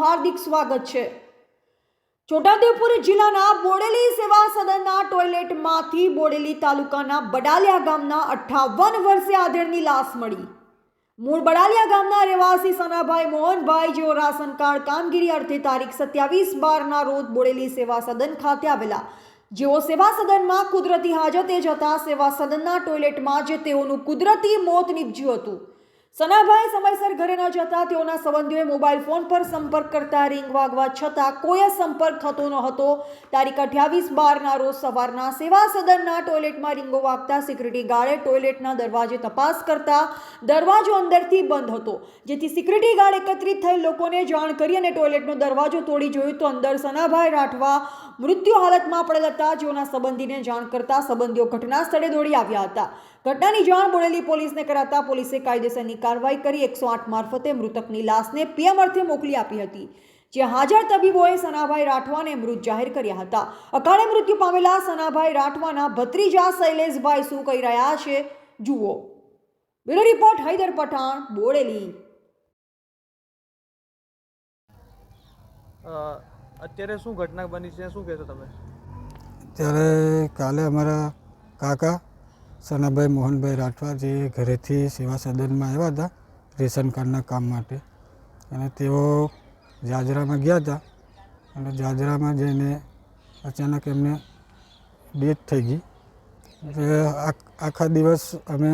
હાર્દિક સ્વાગત છે। છોટાઉદેપુર જિલ્લાના બોડેલી સેવા સદનના ટોયલેટમાંથી બોડેલી તાલુકાના બડાલિયા ગામના 58 વર્ષીય આધેડની લાશ મળી। મૂળ બડાલિયા ગામના રહેવાસી સનાભાઈ મોહનભાઈ જેઓ રાશન કાર્ડ કામગીરી અર્થે તારીખ 27/12ના રોજ બોડેલી સેવા સદન ખાતે આવેલા, જેઓ સેવા સદનમાં કુદરતી હાજતે જતા સેવા સદનના ટોયલેટમાં જ તેઓનું કુદરતી મોત નીપજ્યું હતું। સનાભાઈ સમયસર ઘરે ન જતા તેઓના સંબંધીઓએ મોબાઈલ ફોન પર સંપર્ક કરતા રિંગ વાગવા છતાં કોઈ સંપર્ક થતો ન હતો। તારીખ 28/12ના રોજ સવારના સેવા સદનના ટોયલેટમાં રીંગો વાગતા સિક્યુરિટી ગાર્ડે ટોયલેટના દરવાજે તપાસ કરતા દરવાજો અંદરથી બંધ હતો, જેથી સિક્યુરિટી ગાર્ડ એકત્રિત થઈ લોકોને જાણ કરી અને ટોયલેટનો દરવાજો તોડી જોયું તો અંદર સનાભાઈ રાઠવા મૃત્યુ હાલતમાં પડેલ હતા, જેઓના સંબંધીને જાણ કરતા સંબંધીઓ ઘટના સ્થળે દોડી આવ્યા હતા। ઘટનાની જાણ બોડેલી પોલીસને કરાતા પોલીસે કાયદેસરની કાર્યવાહી કરી 108 મારફતે મૃતકની લાશને પીએમ અર્થે મોકલી આપી હતી, જે હાજર તબીબોએ સનાભાઈ રાઠવાને મૃત જાહેર કર્યા હતા। અકાળે મૃત્યુ પામેલા સનાભાઈ રાઠવાના ભત્રીજા શૈલેષભાઈ શું કહી રહ્યા છે જુઓ। Bureau report Haider Pathan, Bodeli. અત્યારે શું ઘટના બની છે, શું કહેશો તમે? ત્યારે કાલે અમારા કાકા સનાભાઈ મોહનભાઈ રાઠવા જે ઘરેથી સેવા સદનમાં આવ્યા હતા રેશન કાર્ડના કામ માટે, અને તેઓ જાજરામાં ગયા હતા અને જાજરામાં જઈને અચાનક એમને ડેથ થઈ ગઈ। આખા દિવસ અમે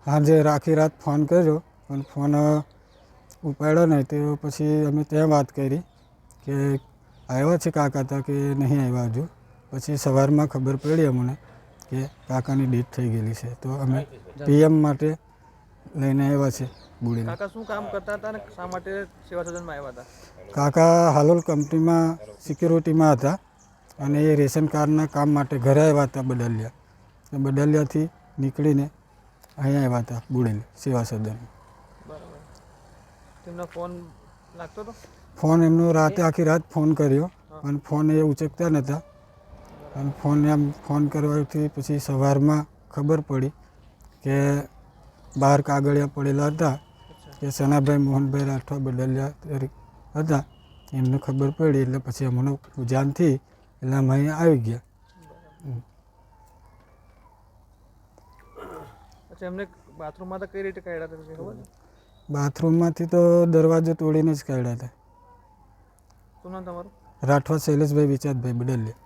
સાંજે આખી રાત ફોન કર્યો પણ ફોન ઉપાડ્યો નહીં। તો પછી અમે ત્યાં વાત કરી કે આવ્યા છે કાકા હતા કે નહીં આવ્યા હજુ। પછી સવારમાં ખબર પડી અમને કે કાકાની ડેથ થઈ ગયેલી છે, તો અમે પીએમ માટે લઈને આવ્યા છે બોડેલી। કાકા શું કામ કરતા હતા અને શા માટે સેવા સદનમાં આવ્યા હતા? કાકા હાલોલ કંપનીમાં સિક્યુરિટીમાં હતા અને એ રેશન કાર્ડના કામ માટે ઘરે આવ્યા હતા બડાલિયા। બડાલિયાથી નીકળીને અહીંયા આવ્યા હતા બોડેલી સેવા સદન। બરાબર, તેમનો ફોન લાગતો હતો? ફોન એમનો રાતે આખી રાત ફોન કર્યો પણ ફોન એ ઉચકતા નહોતા, અને ફોન કરવાથી પછી સવારમાં ખબર પડી કે બહાર કાગળિયા પડેલા હતા કે સનાભાઈ મોહનભાઈ રાઠવા બદલ્યા હતા, એમને ખબર પડી એટલે પછી અમને જાણ થઈ એટલે અમે અહીંયા આવી ગયા। અચ્છા, એમને બાથરૂમમાં તો કઈ રીતે કાઢ્યા હતા ખબર? બાથરૂમમાંથી તો દરવાજો તોડીને જ કાઢ્યા હતા। શું નામ તમારું? રાઠવા શૈલેષભાઈ વિચારભાઈ બદલ્યા।